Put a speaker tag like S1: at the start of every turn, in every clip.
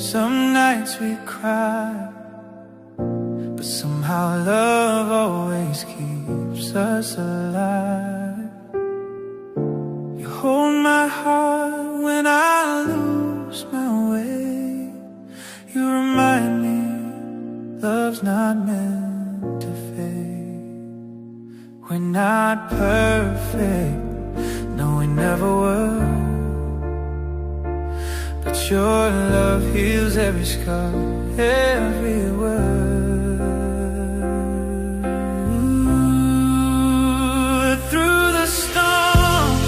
S1: Some nights we cry, but somehow love always keeps us alive. You hold my heart when I lose my way. You remind me love's not meant to fade. We're not perfect, no we never were, but your love heals every scar, every word. Through the storms,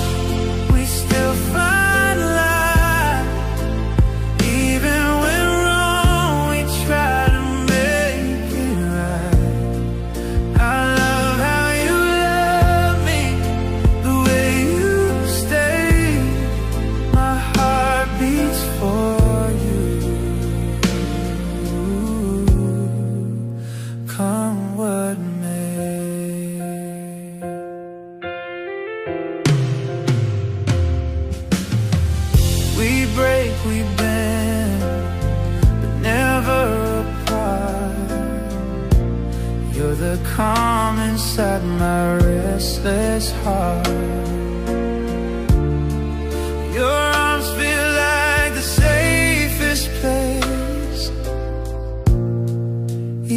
S1: we still find light. Even when wrong, we try to make it right. I love how you love me, the way you stay. My heart beats for you. Come what may. We break, we bend, but never apart. You're the calm inside my restless heart. Your arms feel like the safest place.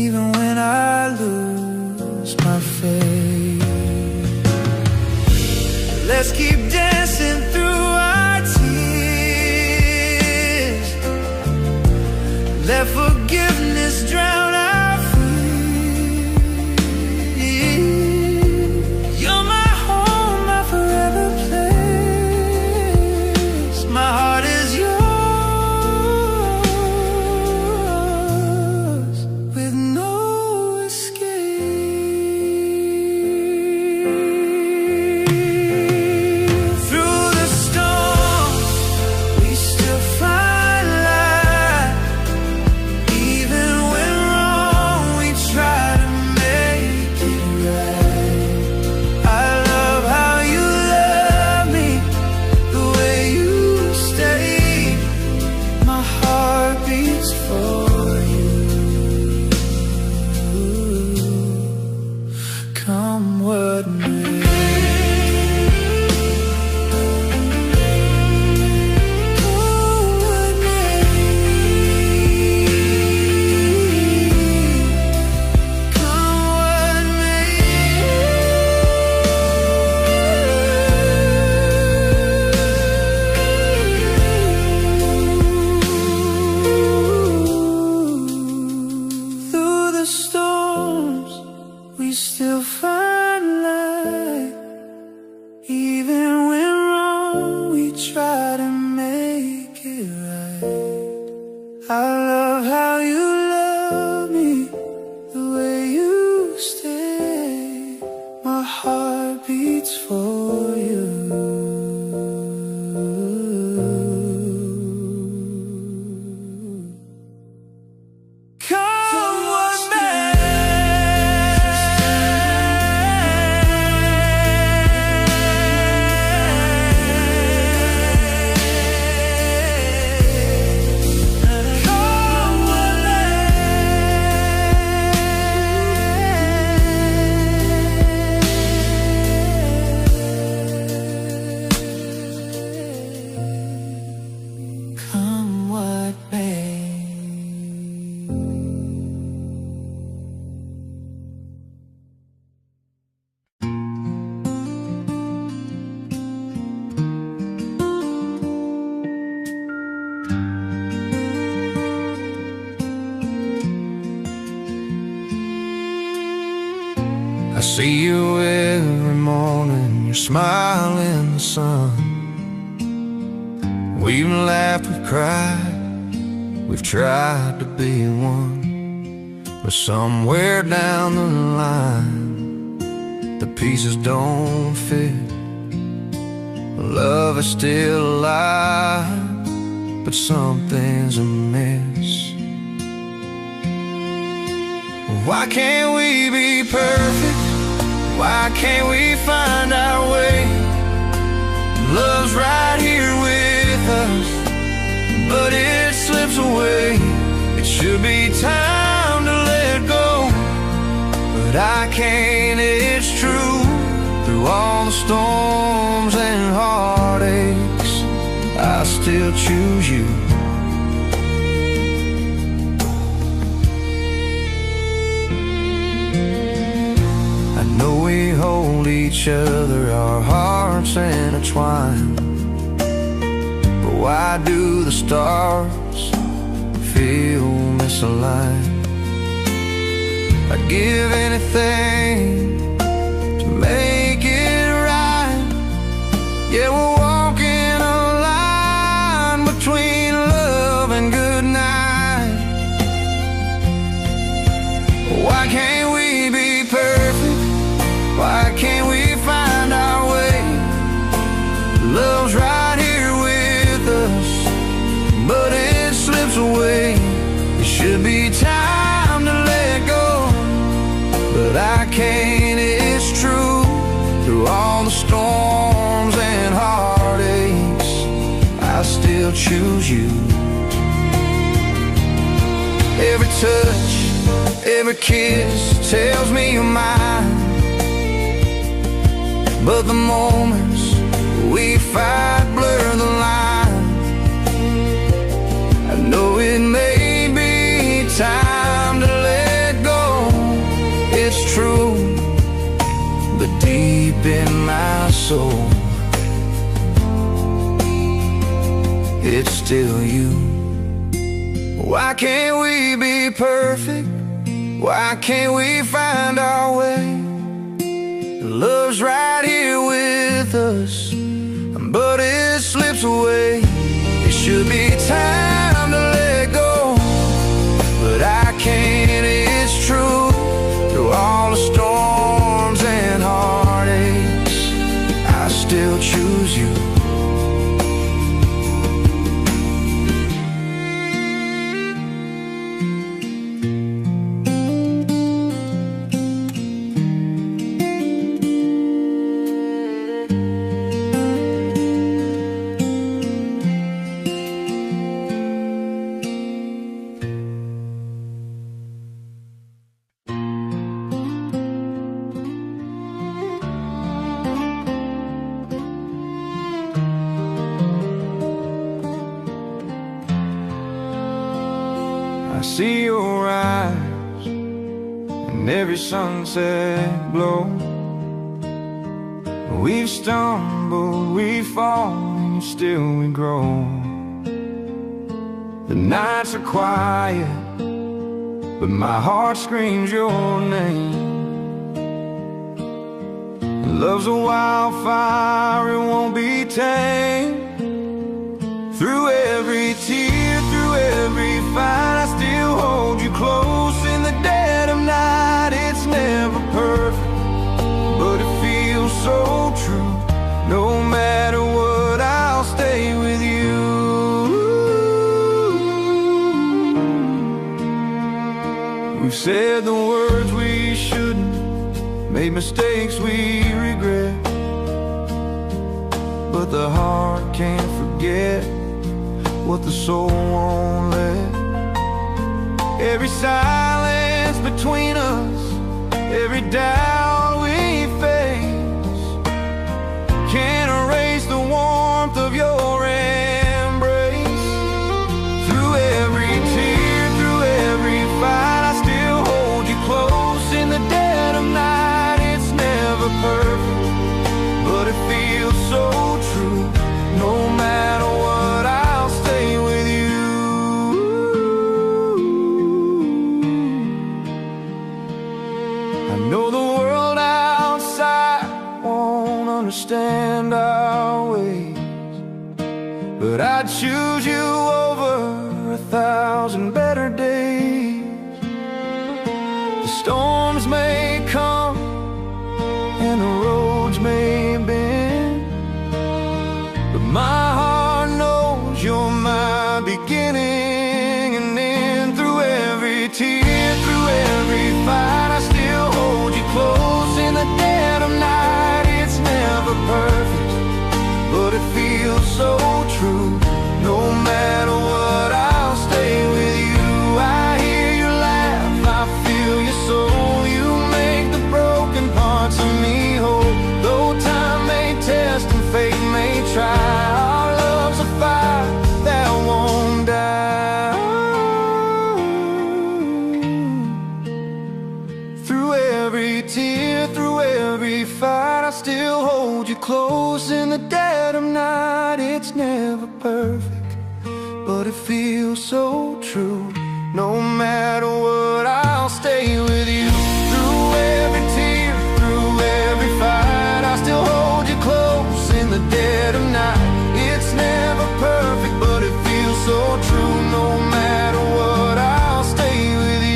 S1: Even when I lose my faith, let's keep dancing through our tears. Let forgiveness drown our fears. You're my home, my forever place. My heart is yours, with no escape. Through the storms, we still find light. Even when wrong, we try to make it right. I love how you love me, the way you stay. My heart beats for you. Come what may. Come what may. Come what may. Through the storms, we still find light. Even when wrong, we try to make it right. I love how you love me, the way you stay. My heart beats for you. Come what may. Come what may. Come what may. I see you every morning, your smile in the sun. We've laughed, we've cried, we've tried to be one. But somewhere down the line, the pieces don't fit. Love is still alive, but something's amiss. Why can't we be perfect? Why can't we find our way? Love's right here with us, but it slips slips away. It should be time to let go, but I can't, it's true. Through all the storms and heartaches, I still choose you. I know we hold each other, our hearts intertwined, but why do the stars feel misaligned? I'd give anything to make it right. Yeah, we're walking a line between love and good night. Why can't we be perfect? Why can't we find our way? Love's right here with us, but it slips away. It should be time to let go, but I can't, it's true. Through all the storms and heartaches, I still choose you. Every touch, every kiss tells me you're mine, but the moments we fight blur the line. I know it may be time to let go, it's true, but deep in my soul, it's still you. Why can't we be perfect? Why can't we find our way? Love's right here with us, but it slips away. It should be time to let go, but I can't, it's true. Through all the storms and heartaches, I still choose you. I see your eyes in every sunset glow. We've stumbled, we fall, and still we grow. The nights are quiet, but my heart screams your name. Love's a wildfire, it won't be tamed. Through every tear, through every fight, I still hold you close in the dead of night. It's never perfect, but it feels so true. No matter what, I'll stay with you. We've said the words we shouldn't, made mistakes we regret, but the heart can't forget what the soul won't let. Every silence between us, every doubt we face, can't erase the warmth of your embrace. Through every tear, through every fight, I still hold you close in the dead of night. It's never perfect, but it feels so true. No matter what, I'll stay with you. I know the world outside won't understand our ways, but I'd choose you over 1,000 better days. The storms may come and the roads may bend, but my heart knows you're my beginning and end. Through every tear, through every fight, I still hold you close in the dead of night. It's never perfect, but it feels so true. No matter what, I'll stay close in the dead of night. It's never perfect, but it feels so true. No matter what, I'll stay with you. Through every tear, through every fight, I still hold you close in the dead of night. It's never perfect, but it feels so true. No matter what, I'll stay with you.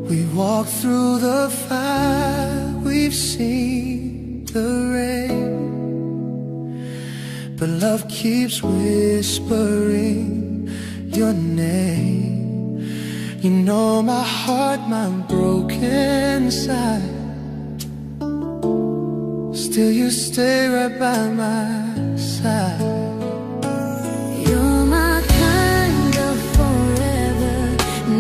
S1: We walk through the fire, we've seen the rain, but love keeps whispering your name. You know my heart, my broken side, still you stay right by my side.
S2: You're my kind of forever,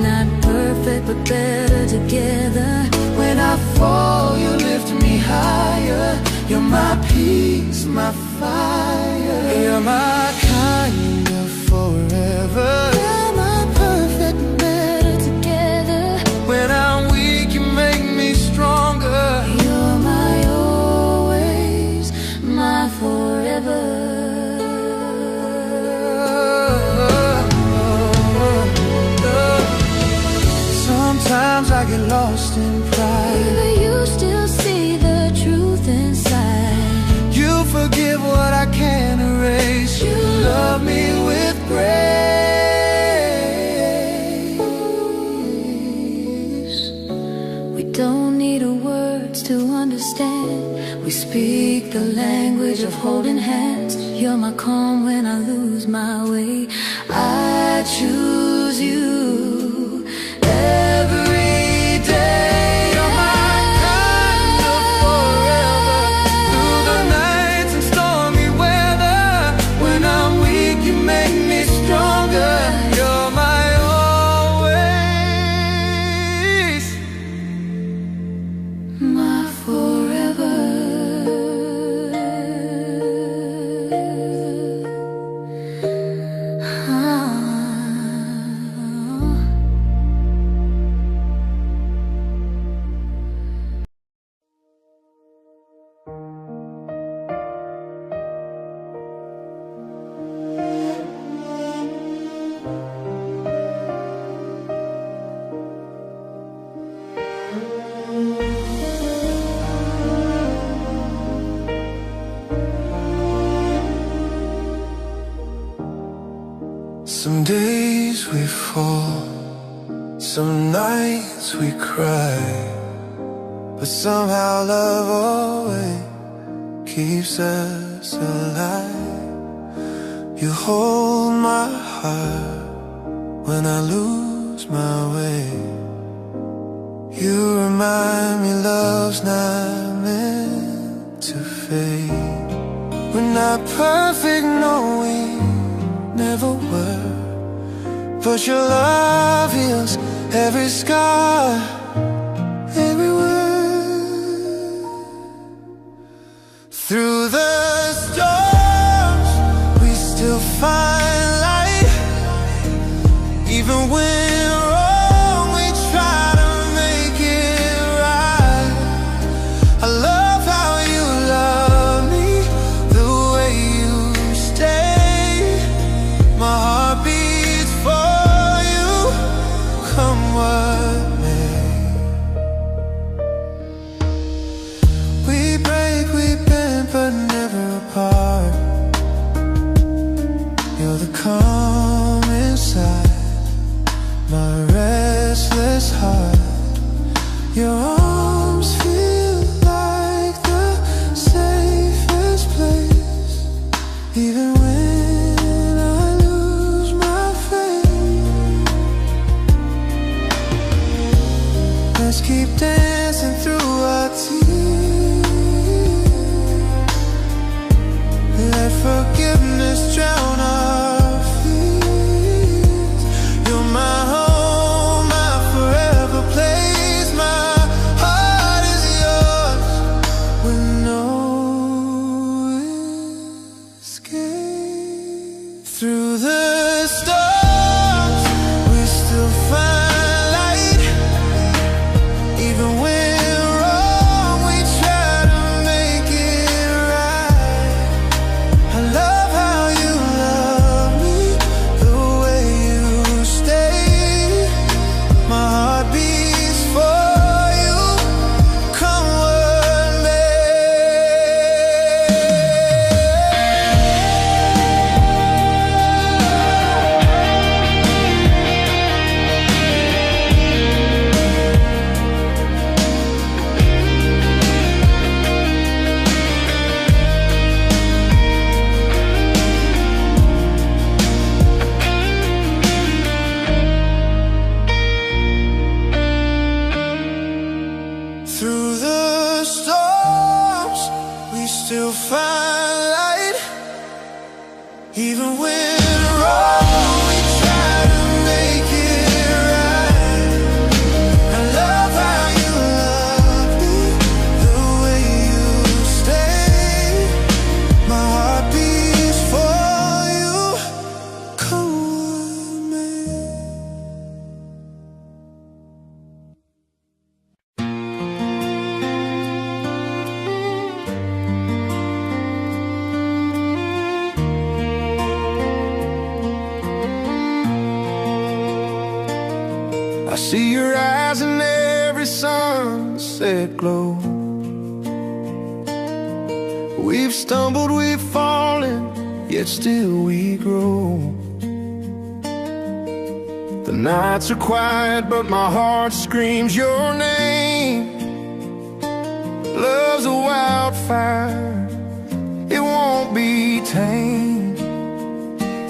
S2: not perfect but better together.
S1: When I fall, you lift me higher. You're my peace, my fire. You're my kind of forever.
S2: You're my perfect but better together.
S1: When I'm weak, you make me stronger.
S2: You're my always, my forever.
S1: Sometimes I get lost in pride,
S2: But you still see the truth inside.
S1: you forgive what I can't erase. You love me with grace.
S2: We don't need words to understand. We speak the language of holding hands. You're my calm when I lose my way. I choose you every day.
S1: You're my kind of forever. Through the nights and stormy weather, when I'm weak, you make me stronger. You're my always,
S2: my forever.
S1: Some days we fall, some nights we cry, but somehow love always keeps us alive. You hold my heart when I lose my way. You remind me love's not meant to fade. We're not perfect, no, we never were, but your love heals every scar, everywhere. Through the storms, we still find light. Even when wrong, we try to make it right. I love how you love me, the way you stay. My heart beats for you, come what may. We break, we bend, but never apart. You're the calm inside my restless heart. Your arms feel like the safest place, even when I lose my faith. Let's keep dancing through our tears. forgiveness drown our fears. You're my home, my forever place. My heart is yours with no escape. Through the storms, we still find light. Even when wrong, we try to make it right. I love how you love me, the way you stay. My heart beats for you, come what Through the storms, we still find light. Even when wrong, we try to make it right. I love how you love me, the way you stay. My heart beats for you, come with me. I see your eyes in every sunset glow. We've stumbled, we've fallen, yet still we grow. The nights are quiet, but my heart screams your name. Love's a wildfire, it won't be tamed.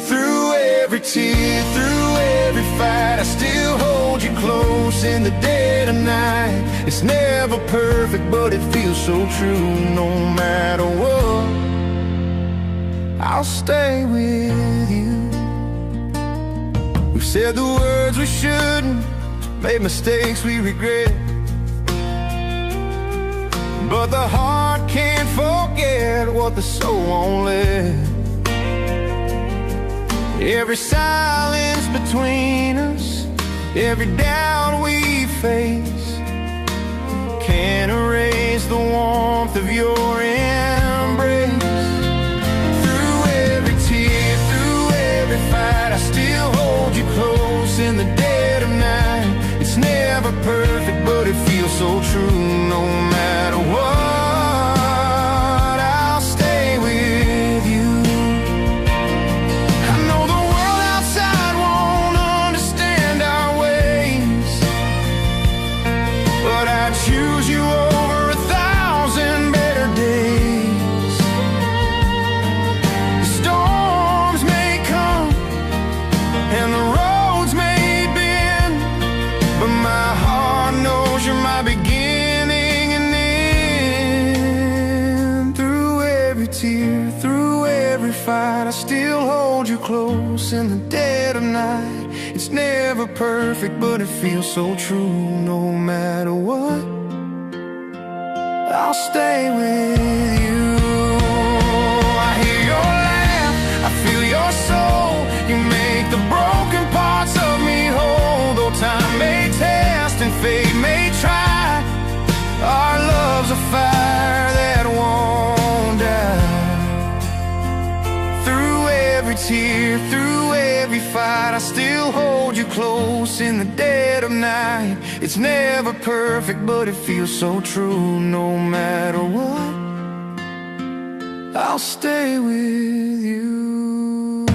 S1: Through every tear, through every fight, I still hold you close in the dead of night. It's never perfect, but it feels so true. No matter what, I'll stay with you. We've said the words we shouldn't, made mistakes we regret, but the heart can't forget what the soul won't let. Every silence between us, every doubt we face, can't erase the warmth of your embrace. Through every tear, through every fight, I still hold you close in the dead of night. It's never perfect, but it feels so true. No matter what, I'll stay with you. I know the world outside won't understand our ways, but I choose you over 1,000 better days. The storms may come and the roads may bend, but my heart knows you're my beginning and end. Through every tear, through every fight, I still hold you close in the dead of night. It's never perfect, but it feels so true. No matter what, I'll stay with you. I hear your laugh, I feel your soul. You make the broken parts of me whole. Though time may test and fate may try, our love's a fire that won't die. Through every tear, through every fight, I still hold you close in the dead of night. It's never perfect, but it feels so true. No matter what, I'll stay with you.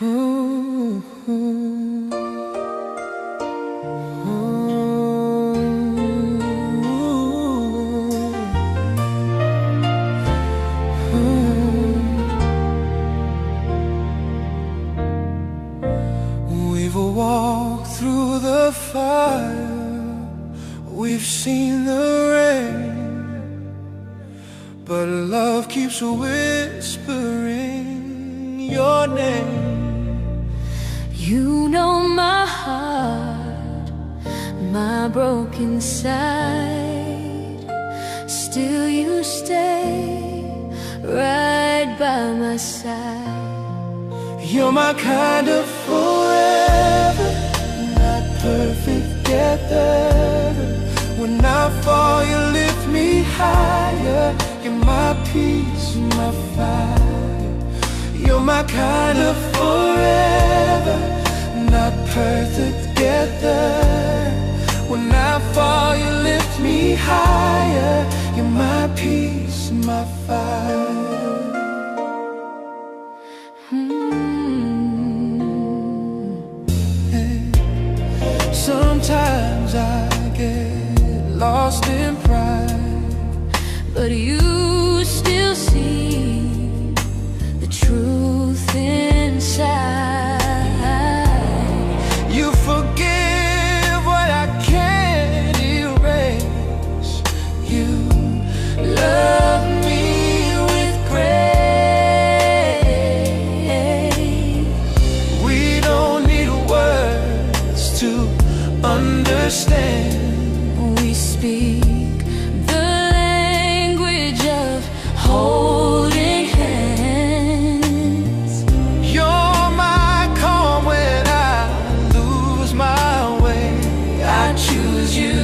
S1: Ooh. We've seen the rain, but love keeps whispering your name.
S2: You know my heart, my broken side. Still you stay right by my side.
S1: You're my kind of forever, not perfect yet there. When I fall, you lift me higher. You're my peace, my fire. You're my kind of forever, not perfect yet there. When I fall, you lift me higher. You're my peace, my fire. Sometimes I get lost in pride,
S2: but you still see the truth inside.
S1: You forgive what I can't erase. You love me with grace. We don't need words to understand.
S2: We speak the language of holding hands.
S1: You're my calm when I lose my way. I choose you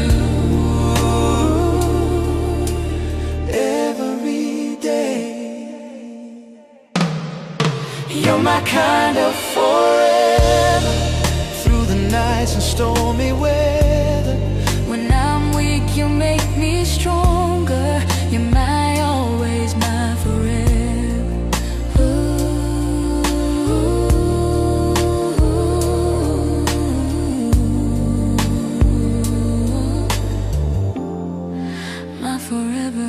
S1: every day. You're my kind of forever, through the nights and stormy weather.
S2: When I'm weak, you make me stronger. You're my always, my forever. My forever.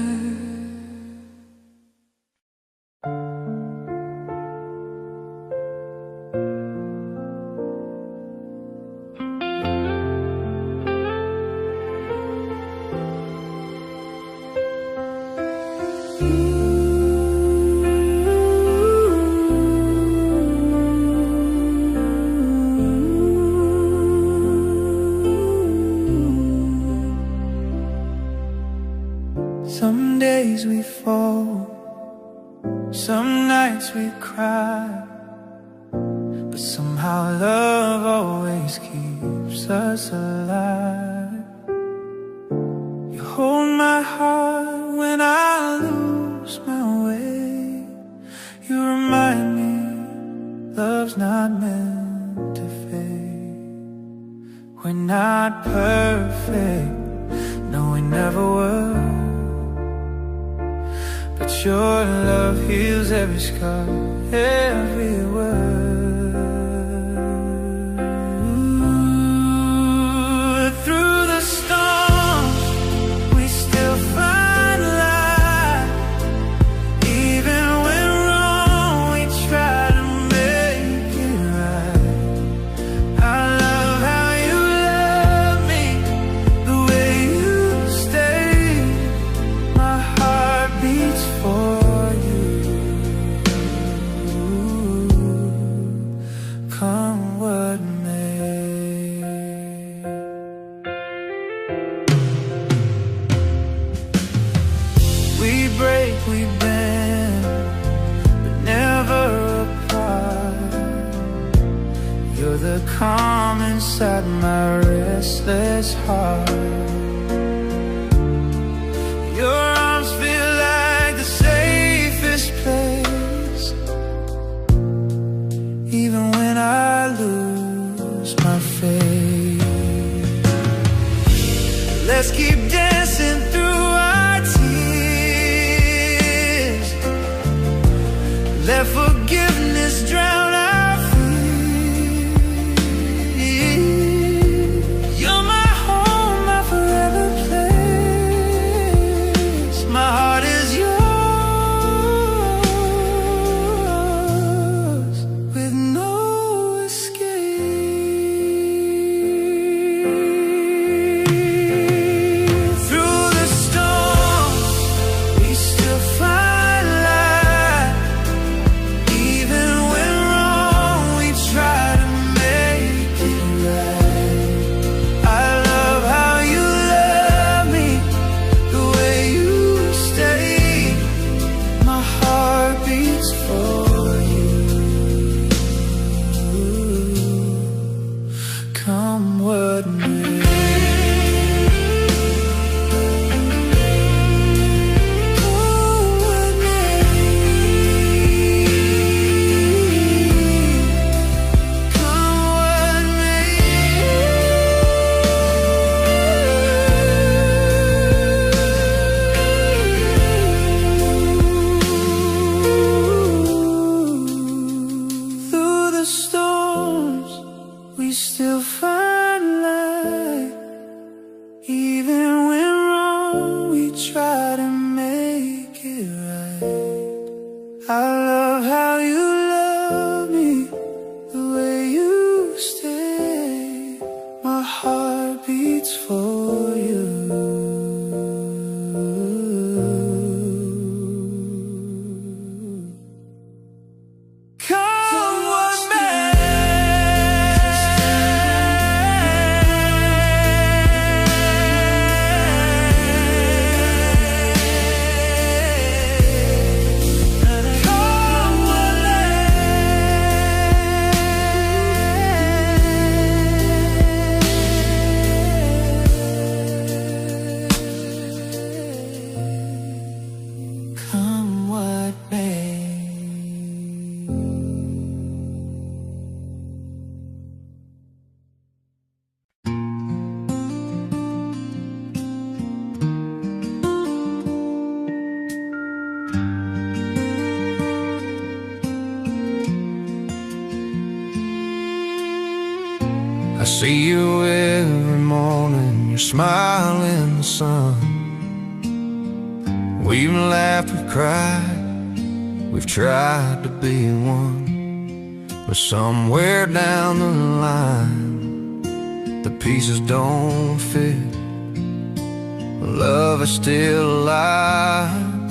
S1: Some days we fall, some nights we cry, but somehow love always keeps us alive. You hold my heart when I lose my way. You remind me love's not meant to fade. We're not perfect, no we never were, but your love heals every scar, every word. Through the storms, we still find light. Even when wrong, we try to make it right. I love how you love me, the way you stay. My heart beats for you. Come what may. We break, we bend, but never apart. You're the calm inside my restless heart. Your arms feel like the safest place, even when I lose my faith. Let's keep dancing through our tears. Let forgiveness drown our fears. You're my home, my forever. see you every morning, your smile in the sun. We've laughed, we've cried, we've tried to be one, but somewhere down the line the pieces don't fit. Love is still alive,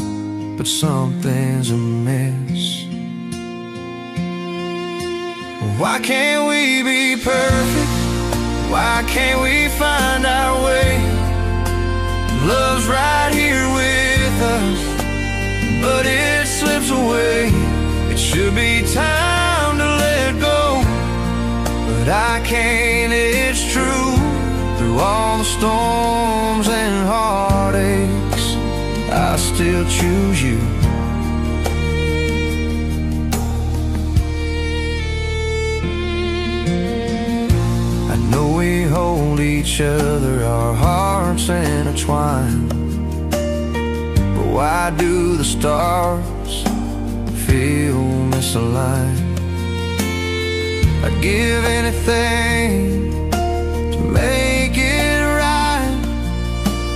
S1: but something's amiss. Why can't we be perfect? Why can't we find our way? Love's right here with us, but it slips away. It should be time to let go, but I can't, it's true. Through all the storms and heartaches, I still choose you. I know we hold each other, our hearts intertwined, but why do the stars feel misaligned? I'd give anything to make it right.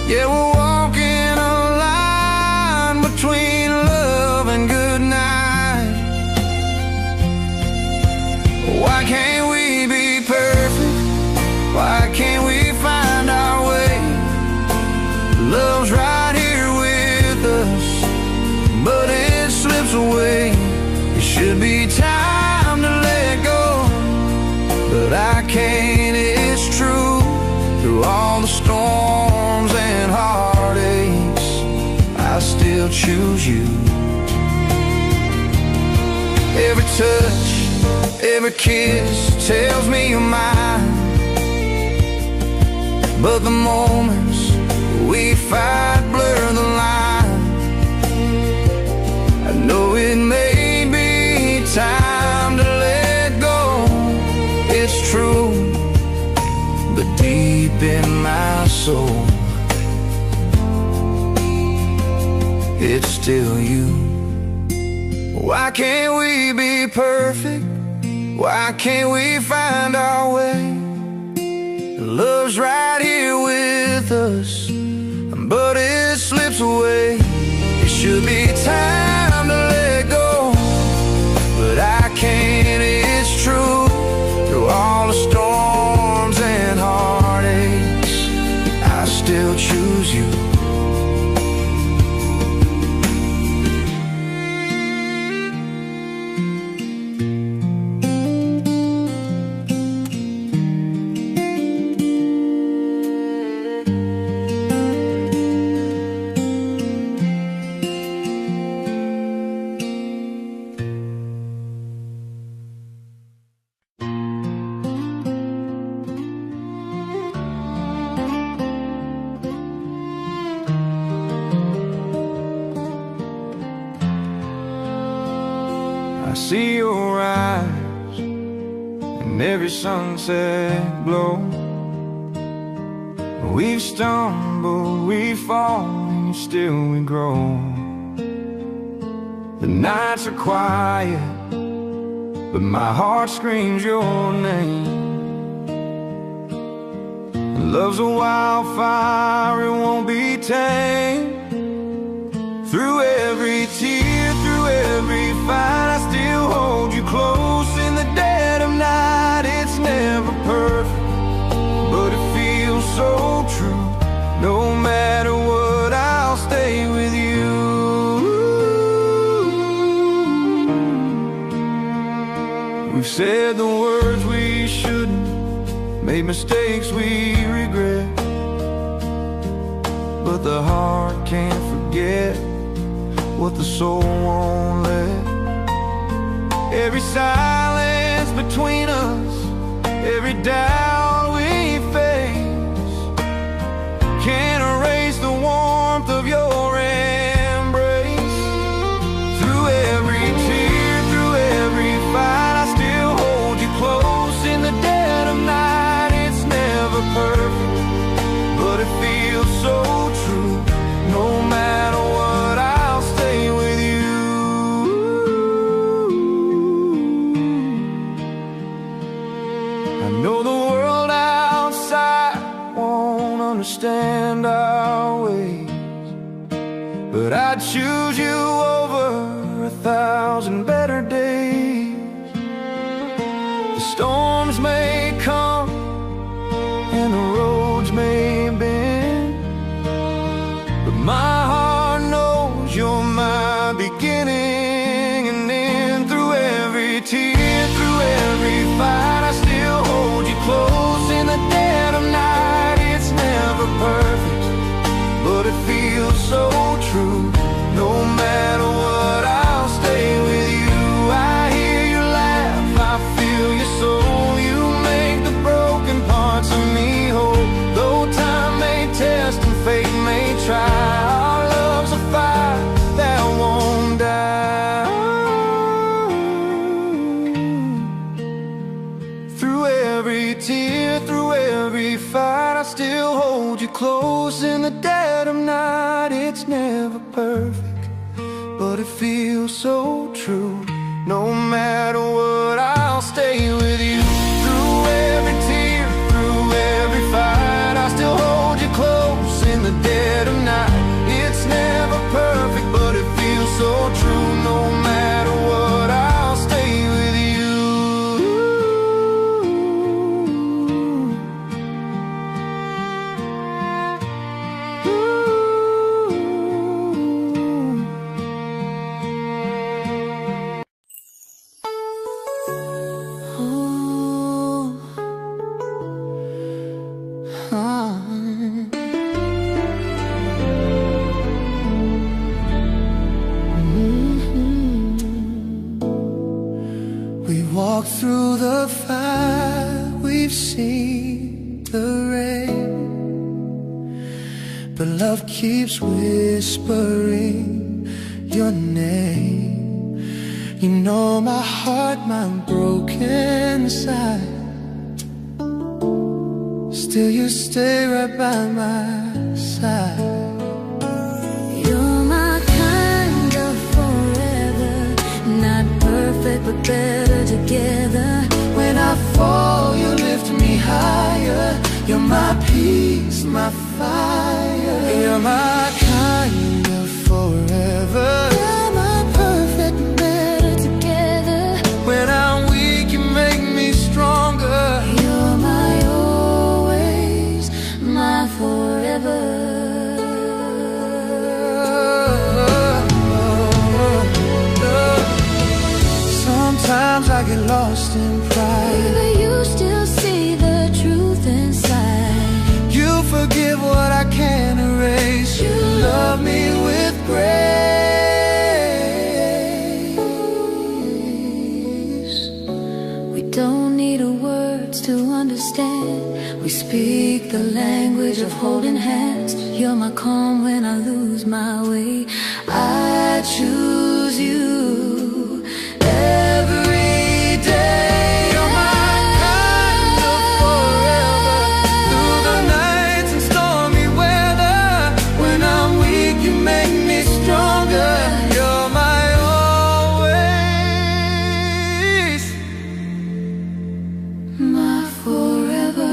S1: Yeah, we're walking a line between love and good night. Why can't we be perfect? Why can't we find our way? Love's right here with us, but it slips away. It should be time to let go, but I can't, it's true. Through all the storms and heartaches, I still choose you. Every touch, every kiss tells me you're mine, but the moments we fight blur the line. I know it may be time to let go, it's true, but deep in my soul, it's still you. Why can't we be perfect? Why can't we find our way? Love's right here with us, but it slips away. It should be time to let go, but I can't, it's true. Through all the storms and heartaches, I still choose you. I see your eyes in every sunset glow. We've stumbled, we fall, and still we grow. The nights are quiet, but my heart screams your name. Love's a wildfire, it won't be tamed. Through every tear, through every fight, I still hold you close in the dead of night. It's never perfect, but it feels so true. No matter what, I'll stay with you. We've said the words we shouldn't, made mistakes we regret, but the heart can't forget what the soul won't let. Every silence between us, every doubt we face, can't erase the warmth of your embrace. Through every tear, through every fight, I still hold you close in the dead of night. It's never perfect, but it feels so true. No matter what, I'll stay with you. I know the world but I'd choose you over 1,000 better days. The storms may come and the roads may bend, but my heart knows you're my beginning and end. Through every tear, through every fight, I still hold you close in the dead of night. It's never perfect, but it feels so true. No matter what, I'll stay with you. I hear you laugh, I feel your soul. You make the broken parts of me whole. Though time may test and fate may try, our love's a fire that won't die. Through every tear, through every fight, I still hold you close in the dead of night. It's never perfect, but it feels so true. No matter what, I'll stay with you. Through every tear, through every fight, I still hold you close in the dead of night. It's never perfect, but it feels so true. No matter what, I'll stay with you. Walk through the fire, we've seen the rain, but love keeps whispering your name. You know my heart, my broken side, still you stay right by my side.
S2: You're my kind of forever, not perfect but better together.
S1: When I fall, you lift me higher. You're my peace, my fire. You're my kind of forever.
S2: You're my perfect but better together.
S1: When I'm weak, you make me stronger.
S2: You're my always, my forever.
S1: Sometimes I get lost in pride,
S2: but you still see the truth inside.
S1: You forgive what I can't erase. You love me with grace.
S2: We don't need words to understand. We speak the language of holding hands. You're my calm when I lose my way. I choose you every day.
S1: You're my kind of forever. Through the nights and stormy weather, when I'm weak, you make me stronger. You're my always,
S2: my forever.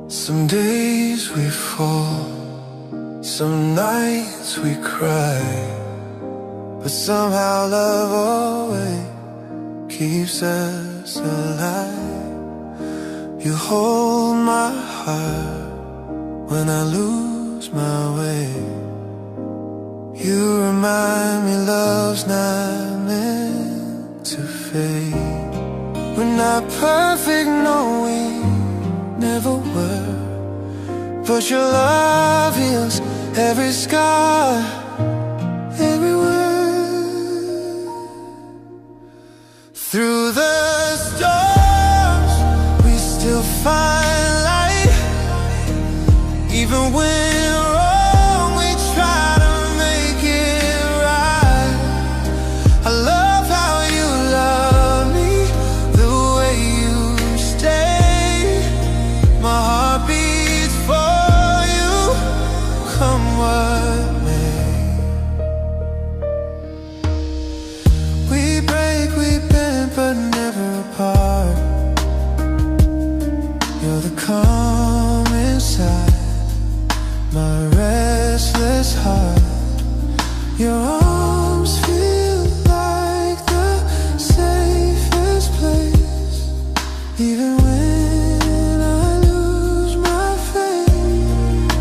S1: Some days we fall, some nights we cry, but somehow love always keeps us alive. You hold my heart when I lose my way. You remind me love's not meant to fade. We're not perfect, no, we never were, but your love heals every scar, every word. Through the storms, we still find light. Even when wrong, we try to make it right. I love how you love me, the way you stay. My heart beats for you, come what may. We break, we bend, but never apart. You're the calm inside my restless heart. Your arms feel like the safest place. Even when I lose my faith,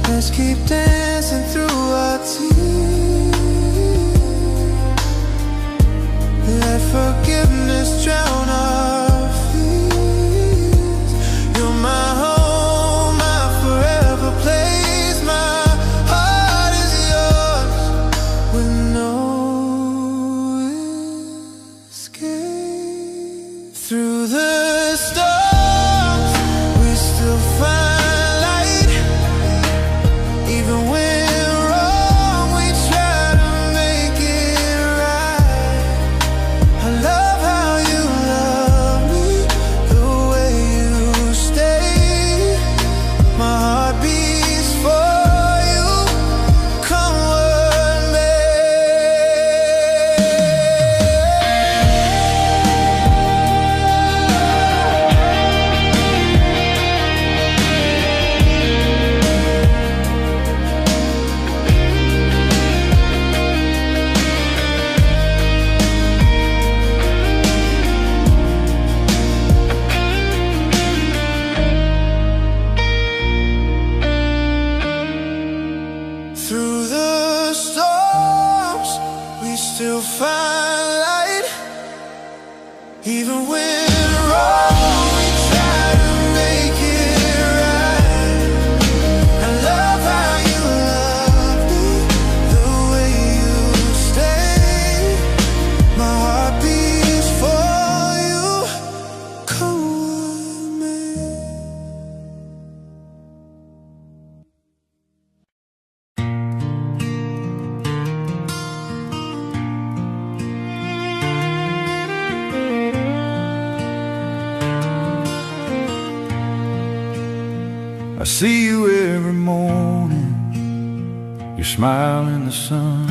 S1: let's keep dancing through our tears. Let forgiveness drown our fears. You're my home, my forever place. My heart is yours with no escape. Through the storms, we still find light. Even when wrong, we try to make it right. I love how you love me, the way you stay. My heart beats for you, come what Through the storms, we still find light. Even when wrong, we try to make it right. I love how you love me, the way you stay. My heart beats for you, come with me. I see you every morning, your smile in the sun.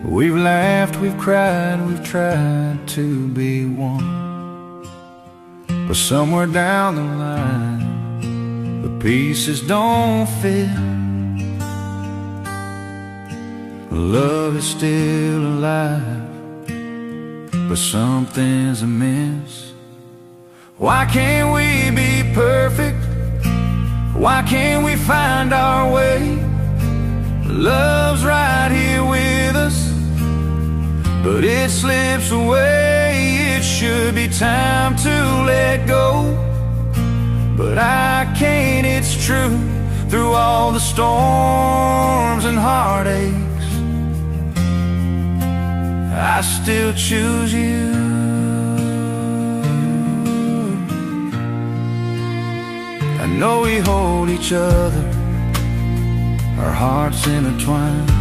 S1: We've laughed, we've cried, we've tried to be one. But somewhere down the line, the pieces don't fit. Love is still alive, but something's amiss. Why can't we be perfect? Why can't we find our way? Love's right here with us, but it slips away. It should be time to let go, but I can't, it's true. Through all the storms and heartaches, I still choose you. I know we hold each other, our hearts intertwined.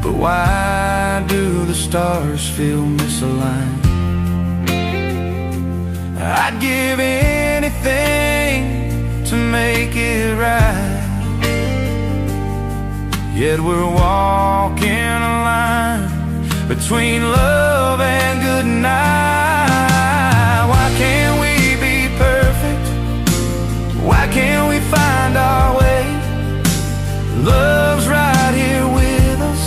S1: But why do the stars feel misaligned? I'd give anything to make it right, yet we're walking a line between love and good night. Why can't we be perfect? Why can't we find our way? Love's right here with us,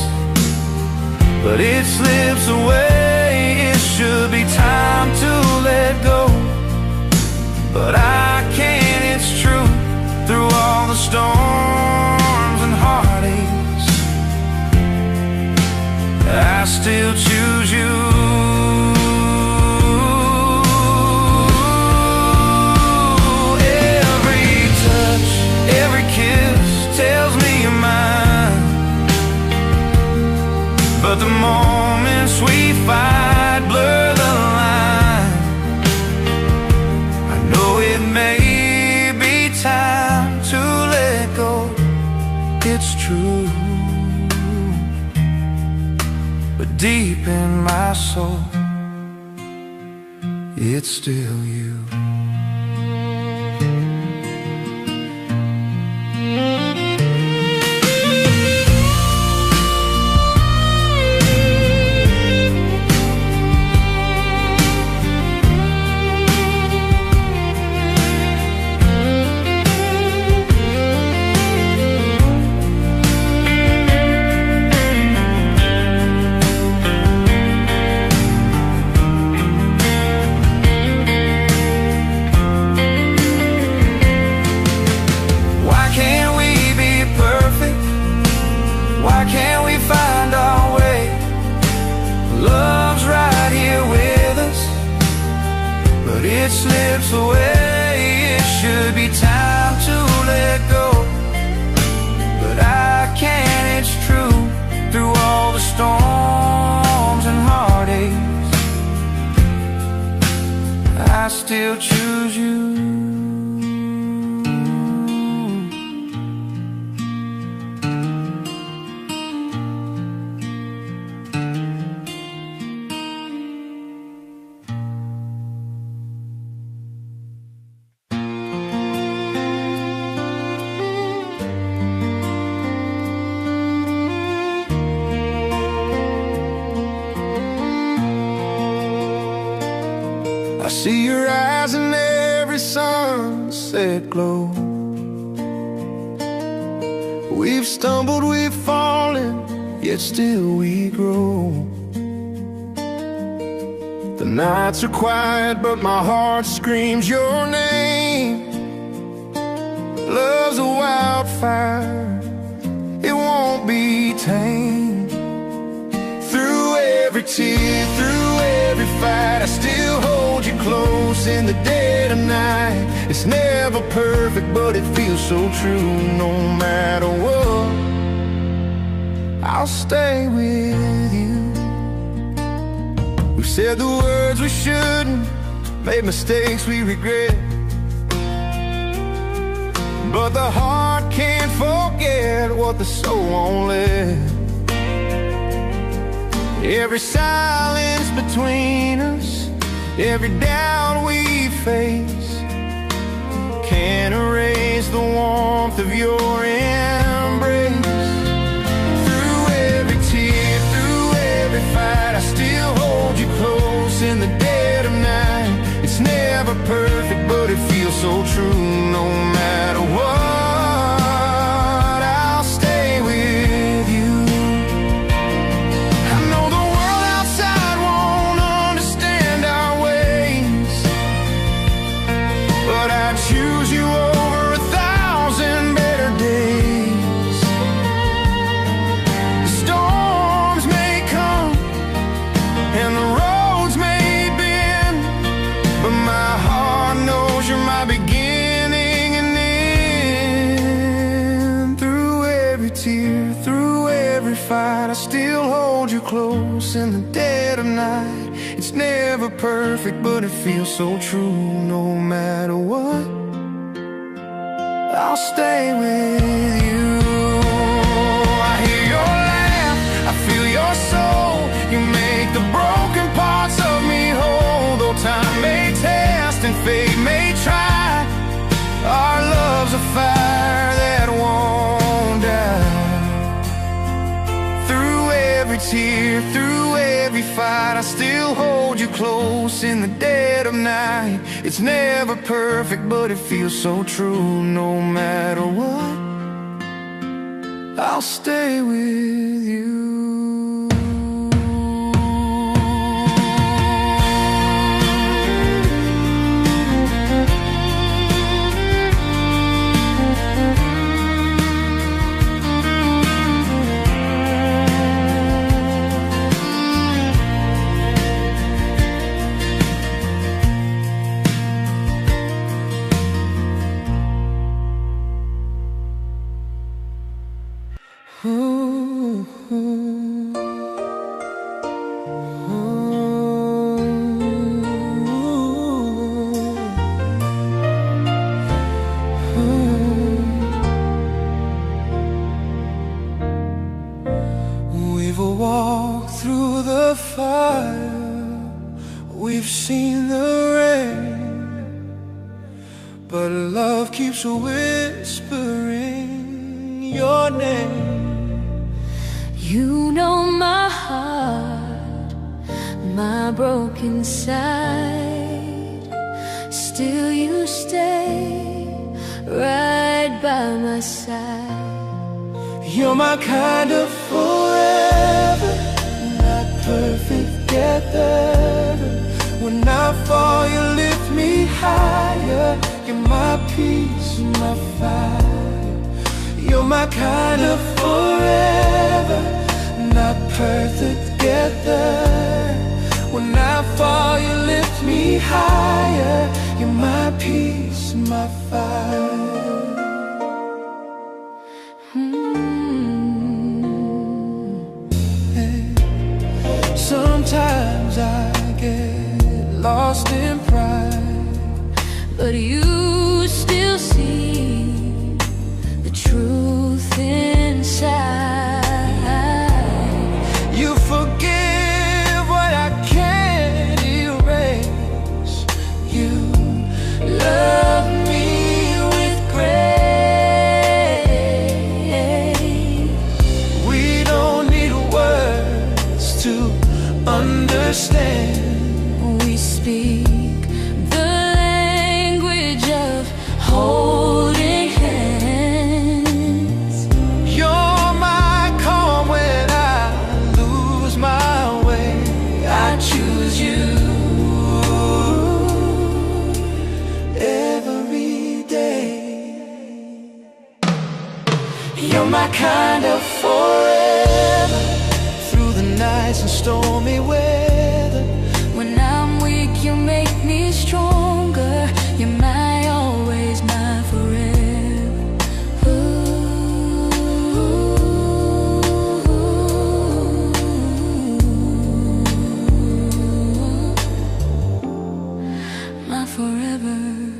S1: but it slips away. It should be time to let go, but I can't, it's true. Through all the storms and heartaches, I still choose you. Every touch, every kiss tells me you're mine, but the moments we fight blur the line. true, but deep in my soul, it's still you. Why can't we find our way? Love's right here with us, but it slips away. It should be time to let go, but I can't, it's true. Through all the storms and heartaches, I still choose you. I see your eyes in every sunset glow. We've stumbled, we've fallen, yet still we grow. The nights are quiet, but my heart screams your name. Love's a wildfire, it won't be tamed. Through every tear, through every fight, I still hold you close in the dead of night. It's never perfect, but it feels so true. No matter what, I'll stay with you. We've said the words we shouldn't, made mistakes we regret, but the heart can't forget what the soul won't let. Every silence between us, every doubt we face, can't erase the warmth of your embrace. Through every tear, through every fight, I still hold you close in the dead of night. It's never perfect, but it feels so true. No matter what, I'll stay with you. I know the world outside won't understand our ways, but I choose you over 1,000 better days. The storms may come and the roads may bend, but my heart knows you're my beginning and end. Through every tear, through every fight, I still hold you close in the dead of night. It's never perfect, but it feels so true. No matter what, I'll stay with you. I hear your laugh, I feel your soul. You make the broken parts of me whole. Though time may test and fate may try, our love's a fire that won't die. Through every tear, through every fight, I still hold you close in the dead of night. It's never perfect, but it feels so true. No matter what, I'll stay with you. Ooh. the fire, we've seen the rain, but love keeps whispering your name.
S2: You know my heart, my broken side, still you stay right by my side.
S1: You're my kind of forever, not perfect, get better. When I fall, you lift me higher. You're my peace, my fire. You're my kind of forever, not perfect, get there. When I fall, you lift me higher. You're my peace, my fire. Sometimes I get lost in pride,
S2: but you still see the truth inside.
S1: you forgive what I can't erase. You love me with grace. We don't need words to understand.
S2: We speak the language of holding hands.
S1: You're my calm when I lose my way. I choose you every day. You're my kind of forever, through the nights and stormy weather.
S2: When I'm weak, you make me stronger. You're my always, my forever. Ooh, my forever.